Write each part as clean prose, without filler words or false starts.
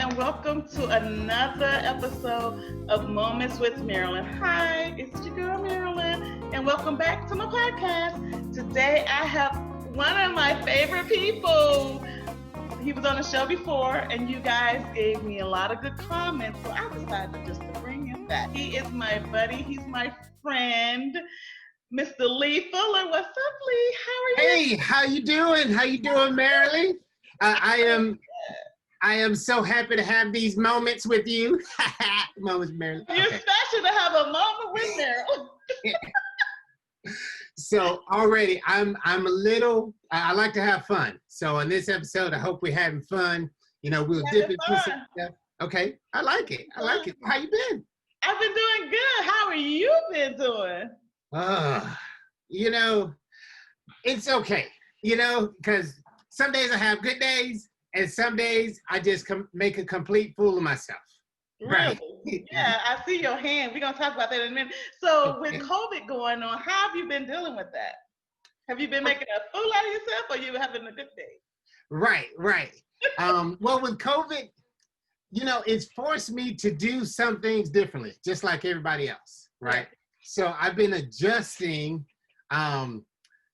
and welcome to another episode of Moments with Marilyn. Hi, it's your girl Marilyn, and welcome back to my podcast. Today I have one of my favorite people. He was on the show before, and you guys gave me a lot of good comments, so I decided just to bring him back. He is my buddy, he's my friend, Mr. Lee Fuller. What's up, Lee? How are you? Hey, how you doing? How you doing, Marilyn? I am so happy to have these moments with you. Moments, Marilyn. You're special to have a moment with Marilyn. So already, I'm a little. I like to have fun. So in this episode, I hope we're having fun. You know, we'll dip into some stuff. Okay, I like it. I like it. How you been? I've been doing good. How are you been doing? You know, it's okay. You know, because some days I have good days, and some days I just make a complete fool of myself. Right. Yeah, I see your hand. We're going to talk about that in a minute. So with COVID going on, how have you been dealing with that? Have you been making a fool out of yourself, or you having a good day? Right. Well, with COVID, you know, it's forced me to do some things differently, just like everybody else, right? So I've been adjusting.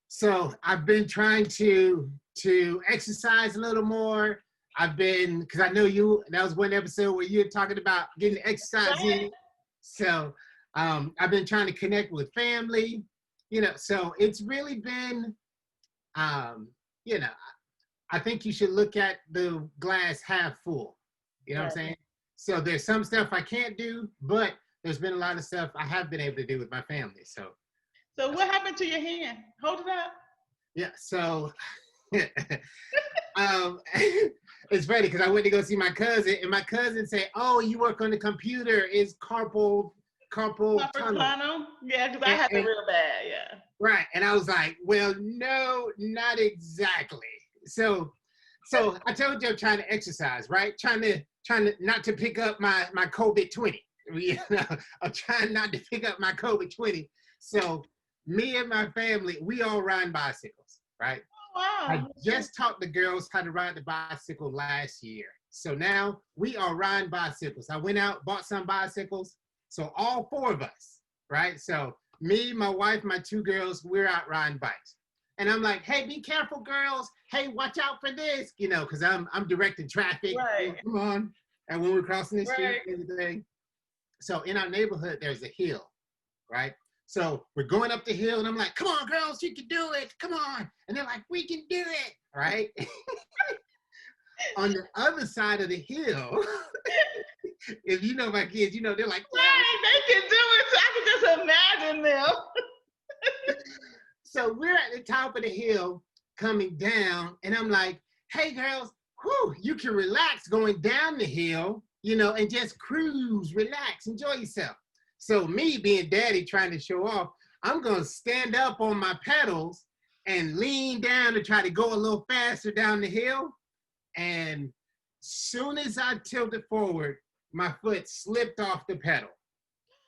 So I've been trying to exercise a little more. Because I know that was one episode where you were talking about getting exercise in. So I've been trying to connect with family, you know, so it's really been, you know, I think you should look at the glass half full, you know what I'm saying? So there's some stuff I can't do, but there's been a lot of stuff I have been able to do with my family, so. So what happened to your hand? Hold it up. Yeah, so. It's funny because I went to go see my cousin, and my cousin said, "Oh, you work on the computer? It's carpal tunnel." Yeah, because I had it real bad. Yeah. Right, and I was like, "Well, no, not exactly." So I told you I'm trying to exercise, right? Trying to not to pick up my COVID-20. You know, I'm trying not to pick up my COVID-20. So me and my family, we all ride bicycles, right? Wow. I just taught the girls how to ride the bicycle last year. So now we are riding bicycles. I went out, bought some bicycles. So all four of us, right? So me, my wife, my two girls, we're out riding bikes. And I'm like, hey, be careful, girls. Hey, watch out for this, you know, because I'm directing traffic. Right. Come on. And when we're crossing the street and everything. So in our neighborhood, there's a hill, right? So we're going up the hill, and I'm like, come on, girls, you can do it. Come on. And they're like, we can do it, right? On the other side of the hill, if you know my kids, you know, they're like, right, they can do it. So I can just imagine them. So we're at the top of the hill coming down, and I'm like, hey, girls, you can relax going down the hill, you know, and just cruise, relax, enjoy yourself. So me being daddy trying to show off, I'm going to stand up on my pedals and lean down to try to go a little faster down the hill. And soon as I tilted forward, my foot slipped off the pedal.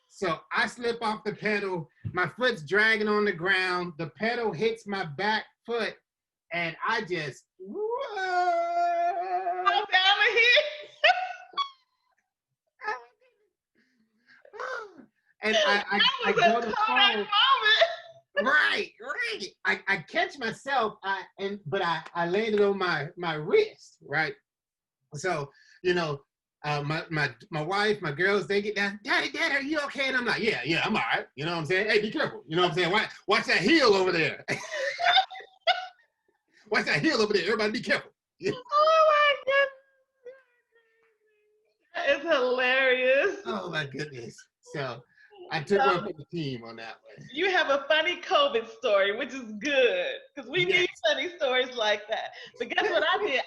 So I slip off the pedal, my foot's dragging on the ground, the pedal hits my back foot, and I just, I'm down the hill. And I go to fall. Right. I catch myself, but I landed on my wrist, right? So, you know, my wife, my girls, they get down, Daddy, are you okay? And I'm like, yeah, I'm all right. You know what I'm saying? Hey, be careful. You know what I'm saying? Watch that heel over there. Watch that heel over there. Everybody be careful. Oh my goodness. That is hilarious. Oh my goodness. So I took one for the team on that one. You have a funny COVID story, which is good, because we need funny stories like that. But guess what I did?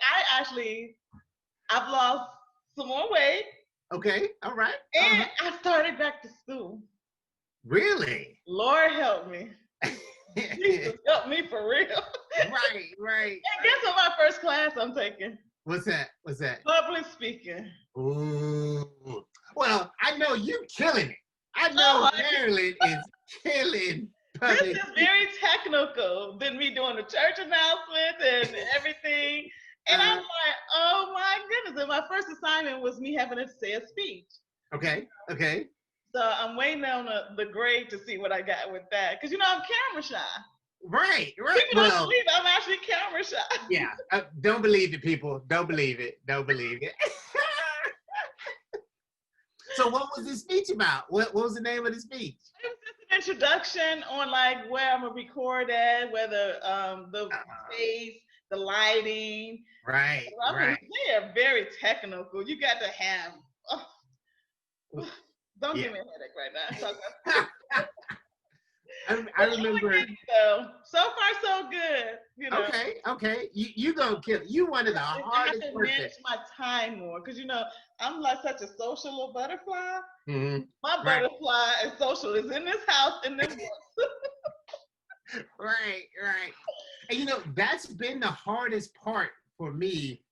I've lost some more weight. Okay, all right. And I started back to school. Really? Lord help me. Jesus help me for real. Right. And guess what my first class I'm taking? What's that? Public speaking. Ooh. Well, I know you killing it. I know Marilyn is killing public. This is very technical than me doing the church announcements and everything. And I'm like, oh my goodness. And my first assignment was me having to say a speech. Okay. So I'm waiting on the grade to see what I got with that. Because, I'm camera shy. Right. People don't believe it. I'm actually camera shy. Yeah. Don't believe it, people. Don't believe it. So what was the speech about? What was the name of the speech? It was just an introduction on like where I'm gonna record at, whether the space, the lighting. Right. They are very technical. You got to have. Don't give me a headache right now. I remember. So far, so good. Okay. You gonna kill it. You one of the hardest. I have to manage my time more because I'm like such a social little butterfly. Mm-hmm. My butterfly and social is in this house in this book. Right. And that's been the hardest part for me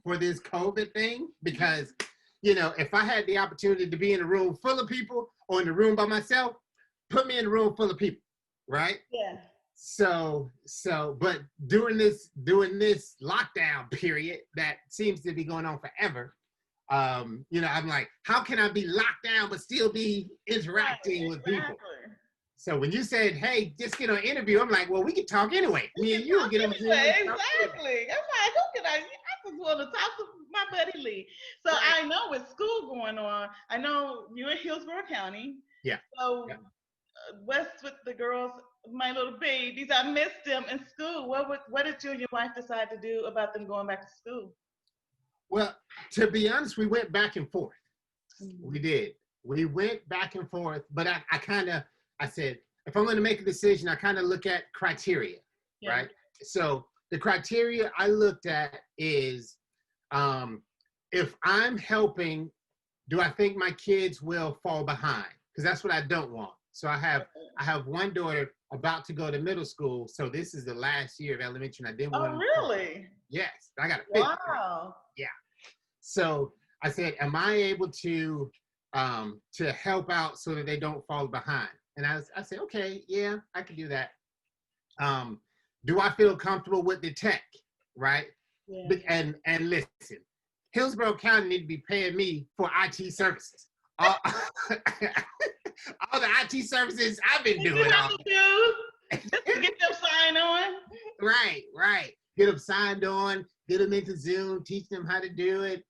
for this COVID thing because if I had the opportunity to be in a room full of people or in a room by myself, put me in a room full of people, right? Yeah. So, but during this lockdown period that seems to be going on forever, I'm like, how can I be locked down but still be interacting with people? So when you said, hey, just get on an interview, I'm like, well, we can talk anyway. Me and you will get on Zoom. Exactly. I'm like, who can I just want to talk to my buddy Lee. So I know with school going on, I know you're in Hillsborough County. Yeah. So what's with the girls, my little babies? I missed them in school. What did you and your wife decide to do about them going back to school? Well, to be honest, we went back and forth. Mm-hmm. We did. We went back and forth, but I said, if I'm going to make a decision, I kind of look at criteria, right? So the criteria I looked at is, if I'm helping, do I think my kids will fall behind? Because that's what I don't want. So I have one daughter about to go to middle school. So this is the last year of elementary. And I didn't want to. Oh, really? Yes. I got a fifth grade. Wow. Yeah. So I said, am I able to help out so that they don't fall behind? And I said, okay, yeah, I can do that. Do I feel comfortable with the tech? Right. Yeah. And listen, Hillsborough County need to be paying me for IT services. All the IT services I've been doing. Just to get them signed on. Right. Get them signed on, get them into Zoom, teach them how to do it.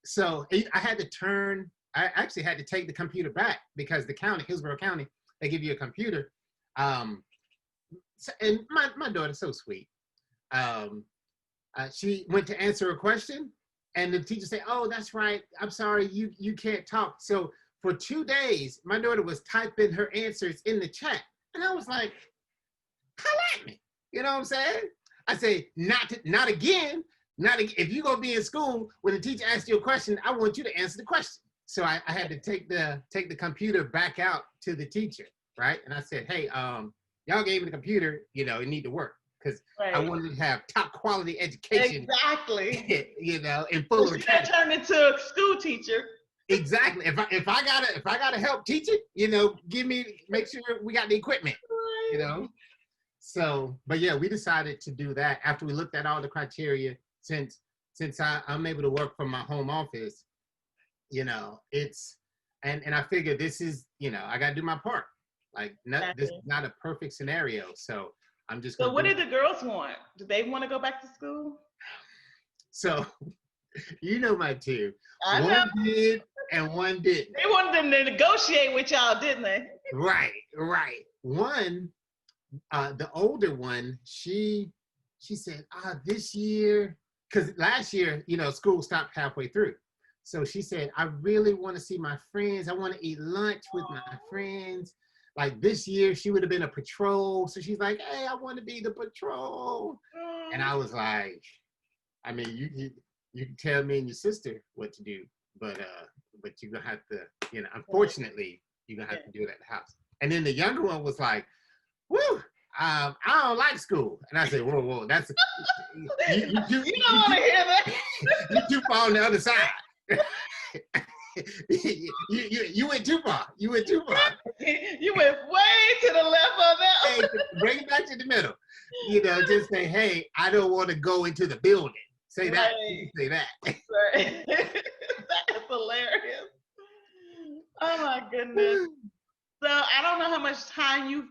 So I actually had to take the computer back because the county, Hillsborough County, they give you a computer. And my daughter's so sweet. She went to answer a question and the teacher said, oh, that's right. I'm sorry, you can't talk. So for 2 days, my daughter was typing her answers in the chat. And I was like, holla at me. You know what I'm saying? I say, not again. If you're going to be in school, when the teacher asks you a question, I want you to answer the question. So I had to take the computer back out to the teacher, right? And I said, hey, y'all gave me the computer, it need to work. Because I wanted to have top quality education. Exactly. In full of. She got turned into a school teacher. Exactly. If I gotta help teach it, make sure we got the equipment. So, but yeah, we decided to do that after we looked at all the criteria. Since I'm able to work from my home office, it's and I figure this is I gotta do my part. Like this is not a perfect scenario, so. I'm just. So what did the girls want? Did they want to go back to school? So, my two. One did and one didn't. They wanted them to negotiate with y'all, didn't they? Right. One, the older one, she said, this year, because last year, school stopped halfway through. So she said, I really want to see my friends. I want to eat lunch with my friends. Like this year, she would have been a patrol. So she's like, hey, I want to be the patrol. And I was like, I mean, you can tell me and your sister what to do, but you're going to have to, unfortunately, you're going to have to do it at the house. And then the younger one was like, woo, I don't like school. And I said, whoa, that's, you don't want to hear that. You too far on the other side. You went too far. You went way to the left of that. Hey, bring it back to the middle. You know, just say, hey, I don't want to go into the building. Say that. Right. Say that. Right. That is hilarious. Oh my goodness. So I don't know how much time you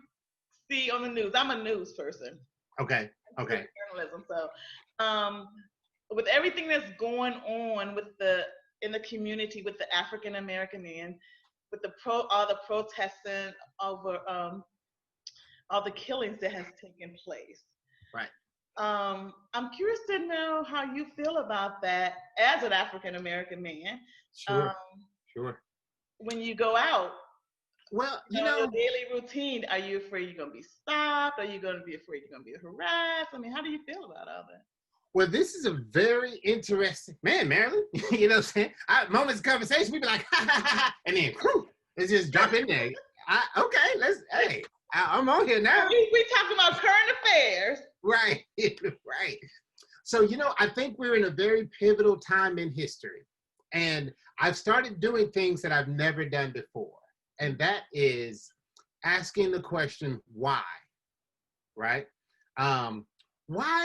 see on the news. I'm a news person. Okay. With Okay. journalism. So with everything that's going on with the in the community with the African American men, with the all the protesting over all the killings that has taken place. Right. I'm curious to know how you feel about that as an African American man. Um, Sure. Sure. when you go out, Well, you know, your daily routine, are you afraid you're going to be stopped? Are you going to be afraid you're going to be harassed? I mean, how do you feel about all that? well, this is a very interesting man, Marilyn. You know what I'm saying? Moments of conversation, we be like, ha ha ha, ha, and then whew, let's just drop in there. I'm on here now. We talking about current affairs. Right, right. So, you know, I think we're in a very pivotal time in history. And I've started doing things that I've never done before. And that is asking the question, why? Right? Why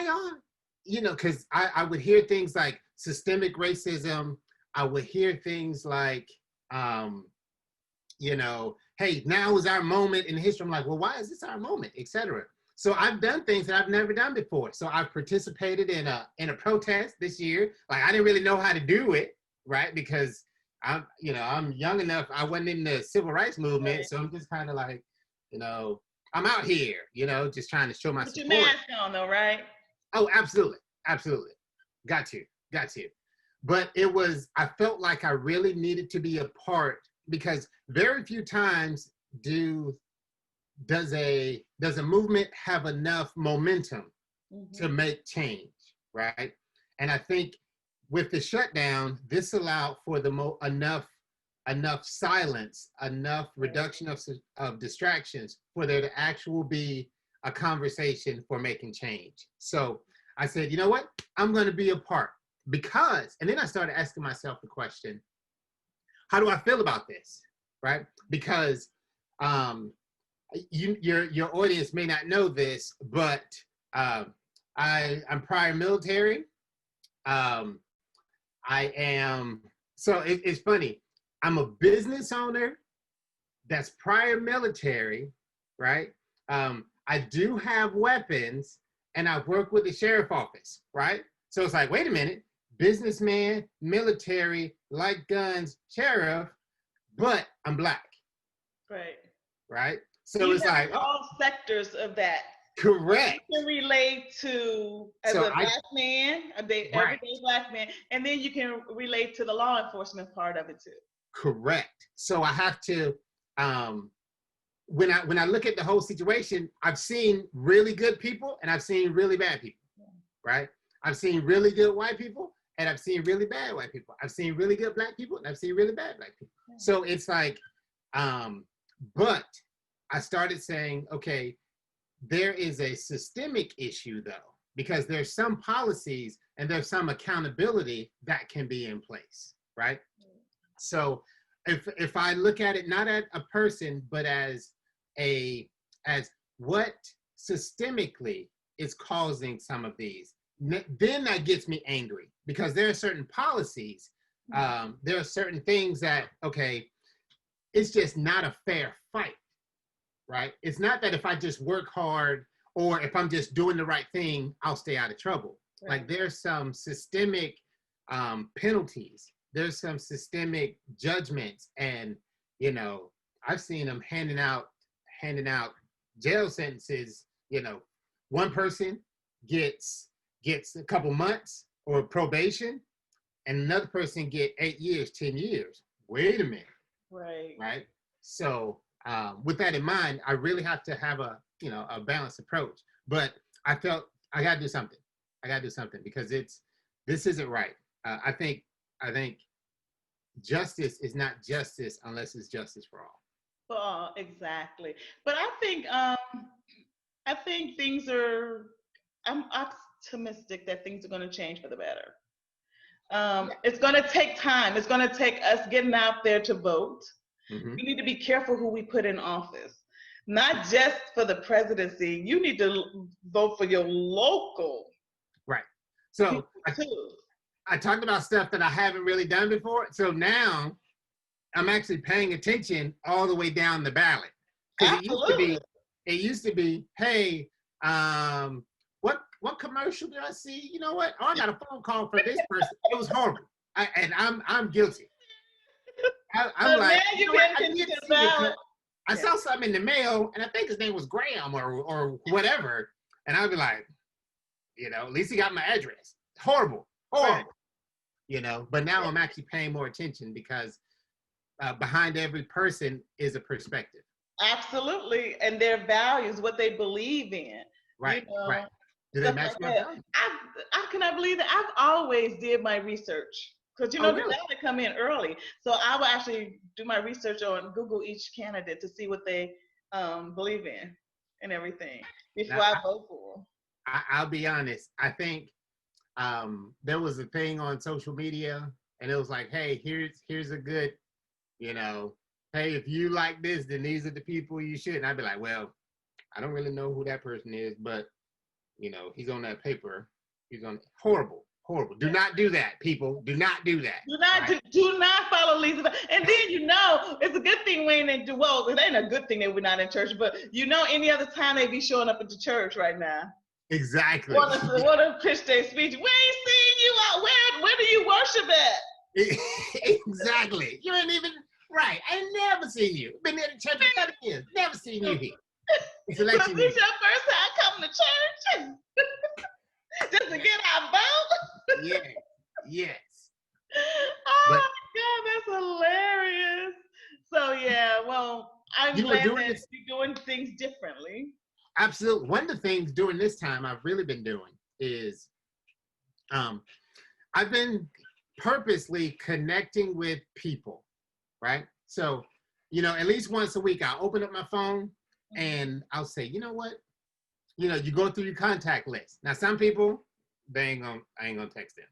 are, you know, because I would hear things like systemic racism. I would hear things like, you know, hey, now is our moment in history. I'm like, well, why is this our moment, etc. So I've done things that I've never done before. So I've participated in a protest this year. Like I didn't really know how to do it, right? Because I'm young enough. I wasn't in the civil rights movement, Right. so I'm just kind of like, you know, I'm out here, you know, just trying to show my Put support. your mask on, though, right? Oh, absolutely, absolutely, got to. But I felt like I really needed to be a part because very few times does a movement have enough momentum to make change, right? And I think with the shutdown, this allowed for enough silence, enough reduction of distractions for there to actually be a conversation for making change. So I said, you know what? I'm going to be a part because, and then I started asking myself the question, how do I feel about this, right? Because your audience may not know this, but I'm prior military. I am, so it's funny. I'm a business owner that's prior military, right? I do have weapons and I work with the sheriff office, right? So it's like, wait a minute, businessman, military, like guns, sheriff, but I'm Black. Right. Right? So it's like all sectors of that. Correct. You can relate to as a Black man, everyday Black man, and then you can relate to the law enforcement part of it too. Correct. So I have to, when I look at the whole situation, I've seen really good people and I've seen really bad people, right? I've seen really good white people and I've seen really bad white people. I've seen really good Black people and I've seen really bad Black people. So it's like, but I started saying, okay, there is a systemic issue though, because there's some policies and there's some accountability that can be in place, right? So if I look at it not as a person, but as what systemically is causing some of these, then that gets me angry because there are certain policies, there are certain things that, okay, it's just not a fair fight, right? It's not that if I just work hard or if I'm just doing the right thing, I'll stay out of trouble. Right. Like there's some systemic penalties. There's some systemic judgments, and you know, I've seen them handing out jail sentences. You know, one person gets a couple months or probation, and another person get 8 years, 10 years. Wait a minute. Right. So with that in mind, I really have to have a balanced approach. But I felt I got to do something. Because this isn't right. I think justice is not justice unless it's justice for all. Oh, exactly. But I think things are. I'm optimistic that things are going to change for the better. It's going to take time. It's going to take us getting out there to vote. We need to be careful who we put in office. not just for the presidency. You need to vote for your local Right. So people too. I talked about stuff that I haven't really done before. So now I'm actually paying attention all the way down the ballot. Because Absolutely. it used to be, hey, what commercial did I see? You know what? Oh, I got a phone call for this person. It was horrible. I'm guilty. I'm So like, now you you know what? pay I attention did to the see it. ballot. I saw something in the mail, and I think his name was Graham or whatever. And I'd be like, you know, at least he got my address. Horrible. Right. You know, but now I'm actually paying more attention because behind every person is a perspective. Absolutely. And their values, what they believe in. Right, You know, right. Do they stuff match like my that. values? I cannot believe that. I've always did my research. Because Oh, the really? ballot come in early. So I will actually do my research on Google each candidate to see what they believe in and everything before Now, I vote for them. I'll be honest. I think there was a thing on social media, and it was like, "Hey, here's a good, you know, hey, if you like this, then these are the people you should." And I'd be like, "Well, I don't really know who that person is, but you know, he's on that paper. He's on horrible, horrible. Do not do that, people. Do not do that. Right? Do not follow Lisa. And then it's a good thing we ain't in well, it ain't a good thing that we're not in church, but any other time they be showing up at the church right now. Exactly. Want to pitch their speech. We ain't seeing you out. Where do you worship at? Exactly. You ain't even right. I ain't never seen you. Been in the church for 30 years. Never seen you here. It's So election this year. your first time coming to church? Just to get our vote? Yeah. Yes. Oh But my God, that's hilarious. So yeah, well, I'm glad that you're doing things differently. Absolutely. One of the things during this time I've really been doing is I've been purposely connecting with people, right? So, you know, at least once a week I'll open up my phone and I'll say, you know what? You know, you go through your contact list. Now, some people, I ain't gonna text them.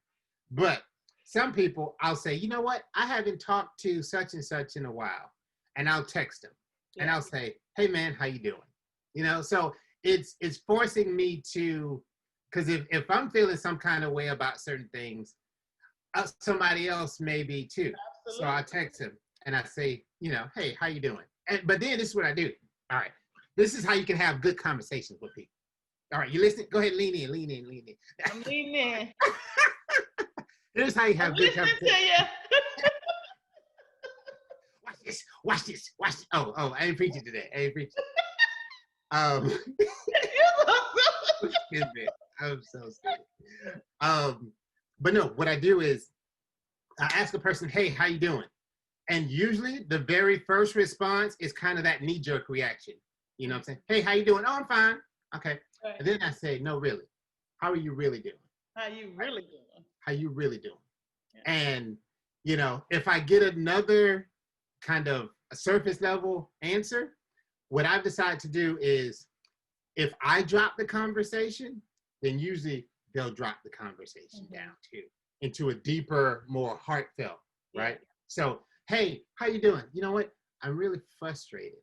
But some people I'll say, you know what? I haven't talked to such and such in a while. And I'll text them. And I'll say, hey man, how you doing? You know, so it's forcing me to, because if I'm feeling some kind of way about certain things, somebody else may be too. Absolutely. So I text him and I say, you know, hey, how you doing? But then this is what I do. All right, this is how you can have good conversations with people. All right, you listening? Go ahead, lean in. I'm leaning in. Here's how you have good conversations. To you. Watch this. Oh, I ain't preaching today. I'm so stupid. But no, what I do is I ask a person, hey, how you doing? And usually the very first response is kind of that knee-jerk reaction. You know what I'm saying? Hey, how you doing? Oh, I'm fine. Okay. Right. And then I say, no, really. How are you really doing? How you really doing? Yeah. And, you know, if I get another kind of a surface level answer, what I've decided to do is if I drop the conversation, then usually they'll drop the conversation down too into a deeper, more heartfelt, right? So, hey, how you doing? You know what? I'm really frustrated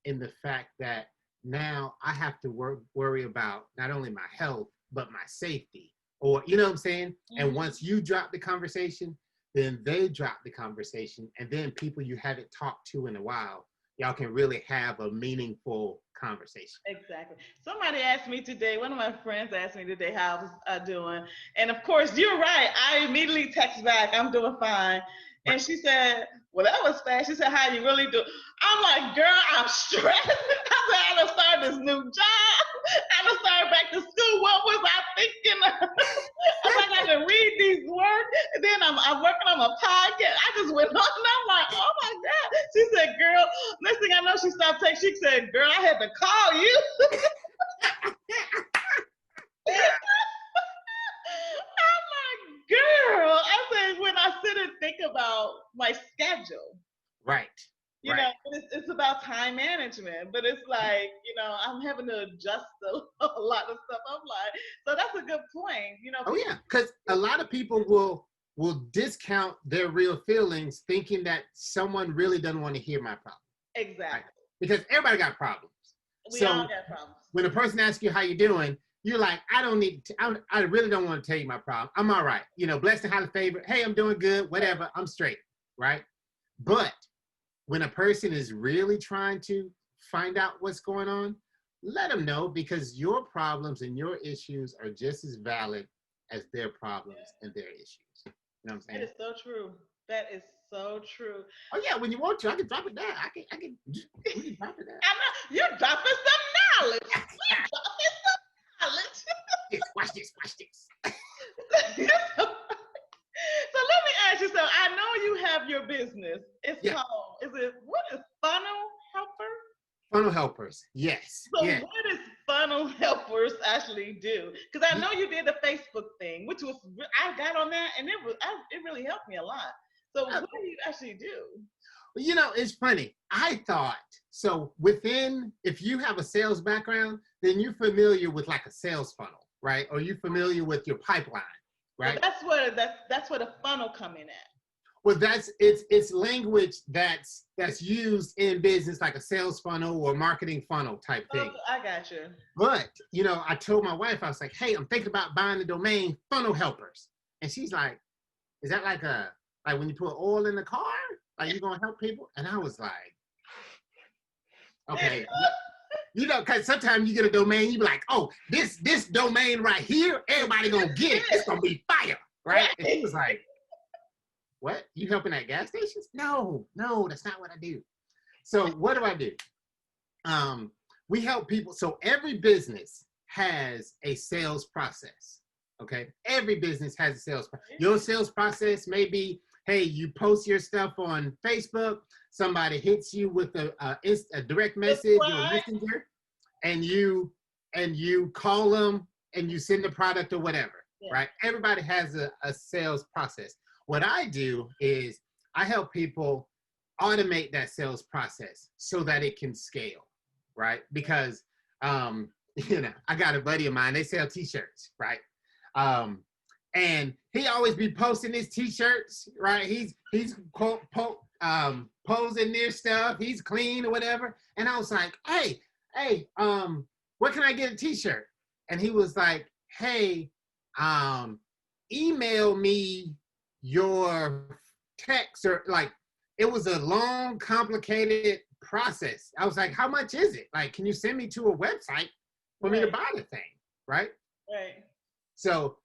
in the fact that now I have to worry about not only my health, but my safety, or, you know what I'm saying? And once you drop the conversation, then they drop the conversation, and then people you haven't talked to in a while, y'all can really have a meaningful conversation. Exactly. Somebody asked me today, one of my friends asked me today how I was doing. And of course, you're right. I immediately text back, I'm doing fine. And she said, well, that was fast. She said, how you really do? I'm like, girl, I'm stressed. I said, I done started this new job. I done started back to school. What was I thinking? I was like, I can read these words. And then I'm working on my podcast. I just went on and I'm like, oh my God. She said, girl, next thing I know, she stopped texting. She said, girl, I had to call you. I'm like, girl, I said, when I sit and think about my schedule. Right. You know, it's about time management, but it's like, you know, I'm having to adjust a lot of stuff. I'm like, so that's a good point. You know. Oh yeah, because a lot of people will discount their real feelings, thinking that someone really doesn't want to hear my problem. Exactly. Right? Because everybody got problems. We all So got problems. when a person asks you how you doing, you're like, I don't need to, I really don't want to tell you my problem. I'm all right. You know, blessed and highly favored. Hey, I'm doing good, whatever. I'm straight, right? But when a person is really trying to find out what's going on, let them know, because your problems and your issues are just as valid as their problems and their issues. You know what I'm saying? That is so true. That is so true. Oh yeah, when you want to, I can drop it down. We can drop it down. I know you're dropping some knowledge. You're dropping some knowledge. Watch this. So let me ask you something. I know you have your business. It's called, what is Funnel Helper? Funnel Helpers, yes. So yes. what does Funnel Helpers actually do? Because I know you did the Facebook thing, which was, I got on that and it really helped me a lot. So what do you actually do? You know, it's funny. I thought, so if you have a sales background, then you're familiar with like a sales funnel, right? Or you're familiar with your pipeline, right? So that's where the funnel come in at. Well, it's language that's used in business, like a sales funnel or marketing funnel type thing. Oh, I got you. But, you know, I told my wife, I was like, hey, I'm thinking about buying the domain Funnel Helpers. And she's like, is that like when you put oil in the car? Like you're gonna help people? And I was like, okay. You know, because sometimes you get a domain, you be like, oh, this domain right here, everybody gonna get it. It's gonna be fire, right? And he was like, what? You helping at gas stations? No, that's not what I do. So what do? We help people. So every business has a sales process. Okay, every business has a sales process. Your sales process may be, hey, you post your stuff on Facebook, somebody hits you with a direct message or messenger, and you call them and you send the product or whatever, right? Everybody has a sales process. What I do is I help people automate that sales process so that it can scale, right? Because, you know, I got a buddy of mine, they sell t-shirts, right? And he always be posting his t-shirts, right? He's posing their stuff. He's clean or whatever. And I was like, hey, where can I get a t-shirt? And he was like, hey, email me your text, or like, it was a long, complicated process. I was like, how much is it? Like, can you send me to a website for me to buy the thing, right? Right. So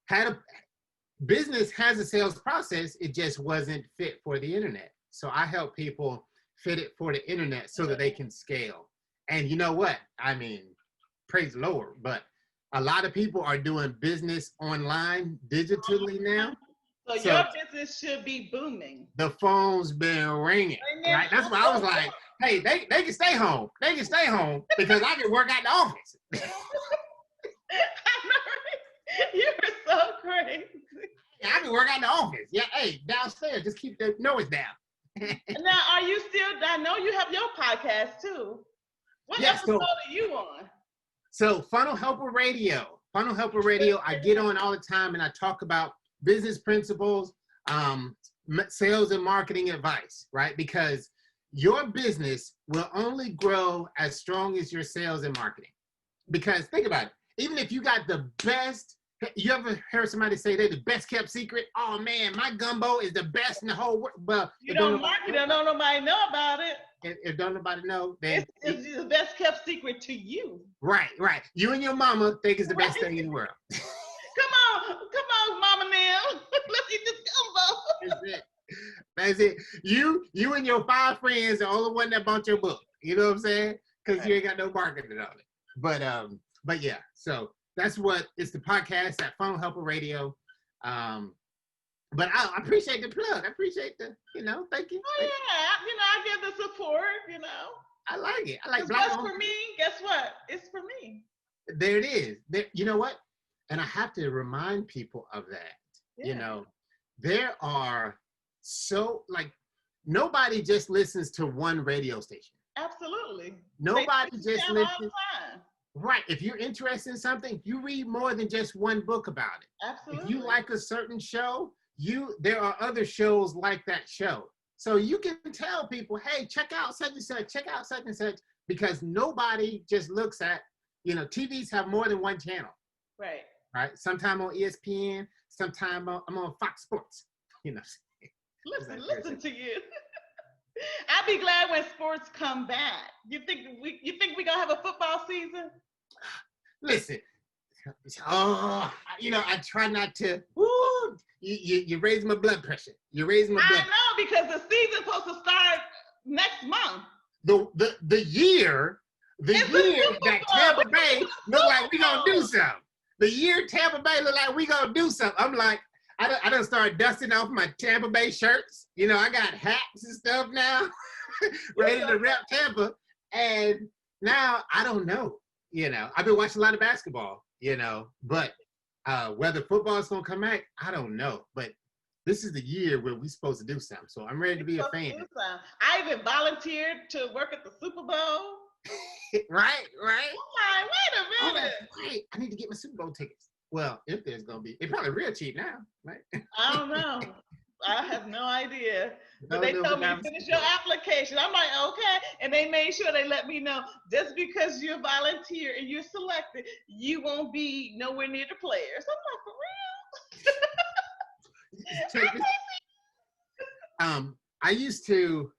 business has a sales process, it just wasn't fit for the internet. So I help people fit it for the internet so that they can scale. And you know what? I mean, praise the Lord, but a lot of people are doing business online digitally now. So your business should be booming. The phone's been ringing, right? That's why I was like, hey, they can stay home. They can stay home because I can work out the office. You're so crazy. Yeah, I can work out in the office. Yeah, hey, downstairs, just keep the noise down. Now, are you still, I know you have your podcast too. What episode are you on? So Funnel Helper Radio. Funnel Helper Radio, I get on all the time and I talk about business principles, sales and marketing advice, right? Because your business will only grow as strong as your sales and marketing. Because think about it, even if you got the best, you ever heard somebody say they're the best kept secret? Oh man, my gumbo is the best in the whole world. Well, you don't market it, don't nobody know about it. If don't nobody know, then it's the best kept secret to you. Right. You and your mama think it's the best thing in the world. Come on, Mama Neil. Let's eat this gumbo. That's it. You and your 5 friends are the only one that bought your book. You know what I'm saying? Because you ain't got no marketing on it. But yeah, so that's what it's, the podcast at Funnel Helper Radio. But I appreciate the plug. I appreciate the, thank you. Oh yeah, I give the support, I like it. I like what's for me, guess what? It's for me. There it is. You know what? And I have to remind people of that. Yeah. There are nobody just listens to one radio station. Absolutely. Nobody just listens. Right. If you're interested in something, you read more than just one book about it. Absolutely. If you like a certain show, there are other shows like that show. So you can tell people, hey, check out such and such, check out such and such, because nobody just looks at, TVs have more than one channel. Right. Right. Sometime on ESPN, sometime I'm on Fox Sports. Listen to you. I'll be glad when sports come back. You think we gonna have a football season? Listen, I try not to. Woo, you raise my blood pressure. You raise my blood. I know, because the season's supposed to start next month. The year that Tampa Bay look like we gonna do something. The year Tampa Bay look like we gonna do something. I'm like, I done started dusting off my Tampa Bay shirts. I got hats and stuff now, ready to rep Tampa. And now I don't know. I've been watching a lot of basketball. But whether football is gonna come back, I don't know. But this is the year where we're supposed to do something. So I'm ready to be a fan. I even volunteered to work at the Super Bowl. Right. I'm like, wait a minute. Right. I need to get my Super Bowl tickets. Well, if there's gonna be, they're probably real cheap now, right? I don't know. I have no idea. But they told me to finish your application. I'm like, okay. And they made sure they let me know, just because you're a volunteer and you're selected, you won't be nowhere near the players. I'm like, for real? I used to,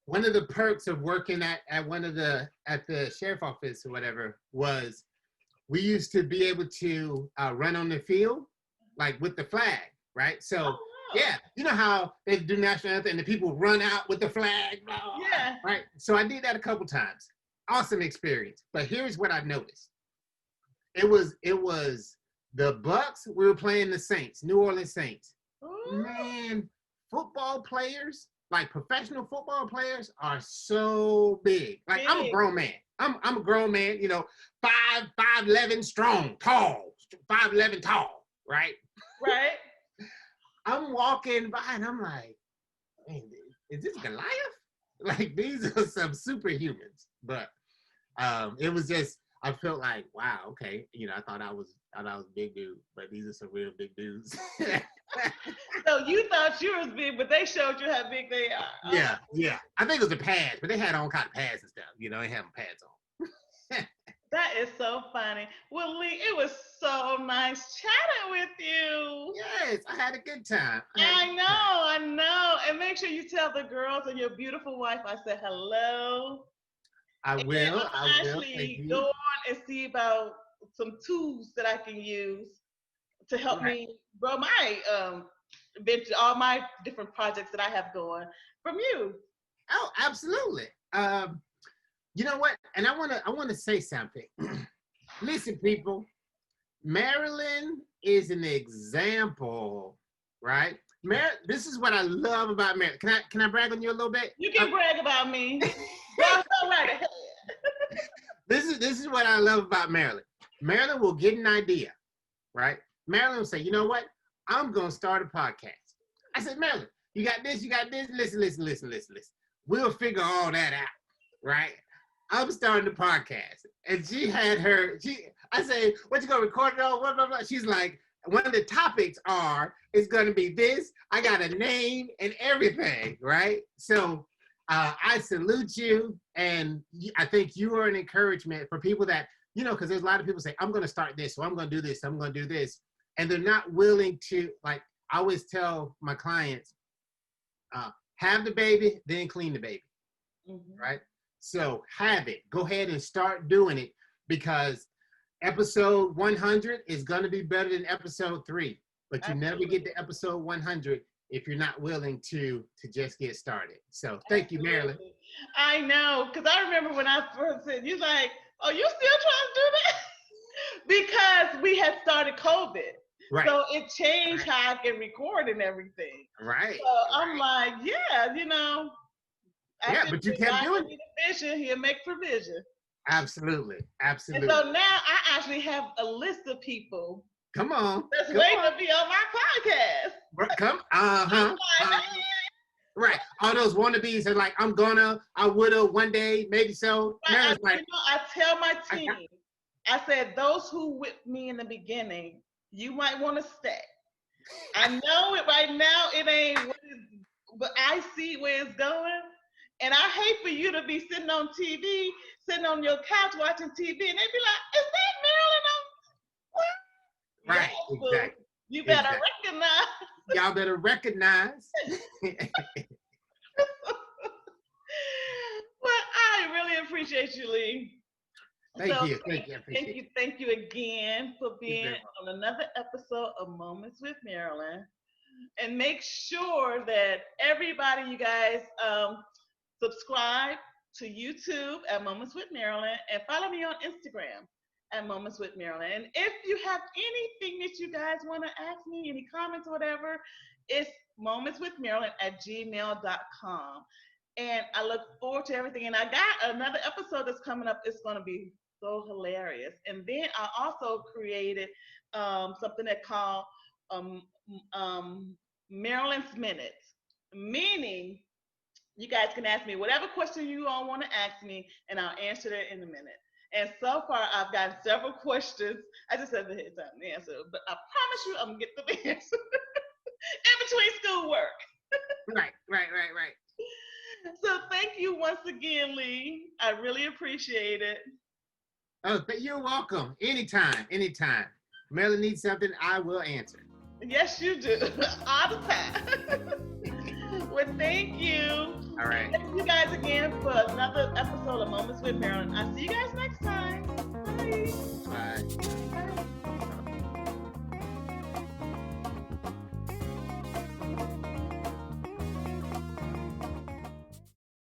one of the perks of working at the sheriff office or whatever was we used to be able to run on the field, like with the flag, right? So, yeah, you know how they do national anthem and the people run out with the flag? Yeah. Right? So I did that a couple times. Awesome experience. But here's what I noticed. It was the Bucks, we were playing the Saints, New Orleans Saints. Ooh. Man, football players, like professional football players, are so big. Like, I'm a grown man. I'm a grown man, 5'11" strong, tall, 5'11" tall, right? Right. I'm walking by and I'm like, man, is this Goliath? Like, these are some superhumans. But it was just, I felt like, wow, okay. I thought I was a big dude, but these are some real big dudes. So you thought you was big, but they showed you how big they are. Yeah. I think it was the pads, but they had all kind of pads and stuff. They had pads on. That is so funny. Well, Lee, it was so nice chatting with you. Yes, I had a good time. I know. And make sure you tell the girls and your beautiful wife I said hello. I will. Actually go on and see about some tools that I can use to help me grow my venture, all my different projects that I have going from you. Oh, absolutely. You know what? And I want to say something. Listen, people, Marilyn is an example, right? This is what I love about Marilyn. Can I brag on you a little bit? You can brag about me. Go right ahead. This is what I love about Marilyn. Marilyn will get an idea, right? Marilyn will say, you know what? I'm gonna start a podcast. I said, Marilyn, you got this. Listen. We'll figure all that out, right? I'm starting the podcast. And she had I say, what you gonna record it on? Blah, blah, blah. She's like, one of the topics is gonna be this. I got a name and everything, right? So I salute you. And I think you are an encouragement for people that, because there's a lot of people say, I'm gonna start this, or I'm gonna do this, I'm gonna do this. And they're not willing to, like, I always tell my clients, have the baby, then clean the baby, right? So have it. Go ahead and start doing it, because episode 100 is going to be better than episode 3. But you never get to episode 100 if you're not willing to just get started. So thank you, Marilyn. I know, because I remember when I first said, you're like, oh, you still trying to do that? Because we had started COVID. Right. So it changed how I can record and everything. Right. So I'm like, yeah, but you kept doing it. Vision, he'll make provision. Absolutely. And so now I actually have a list of people. Come on. That's waiting to be on my podcast. Right. All those wannabes are like, I would've one day, maybe so. I tell my team, I said, those who with me in the beginning, you might want to stay. I know it right now, it ain't, but I see where it's going. And I hate for you to be sitting on TV, sitting on your couch watching TV, and they be like, "Is that Marilyn on what?" Right, Yes, exactly. You better Exactly. recognize. Y'all better recognize. Well, I really appreciate you, Lee. Thank you. Thank you. I appreciate Thank you. Thank you again for being very on another episode of Moments with Marilyn. And make sure that everybody, you guys, subscribe to YouTube at Moments with Marilyn and follow me on Instagram at Moments with Marilyn. And if you have anything that you guys want to ask me, any comments or whatever, it's momentswithmarilyn@gmail.com. And I look forward to everything. And I got another episode that's coming up. It's going to be so hilarious. And then I also created something that called Marilyn's Minutes, meaning you guys can ask me whatever question you all want to ask me, and I'll answer it in a minute. And so far, I've gotten several questions. I just haven't had time to answer, but I promise you, I'm gonna get the answer in between schoolwork. Right. So thank you once again, Lee. I really appreciate it. Oh, but you're welcome. Anytime. Marilyn needs something, I will answer. Yes, you do. All the time. Well, thank you. All right. Thank you guys again for another episode of Moments with Marilyn. I'll see you guys next time. Bye. Bye. Bye.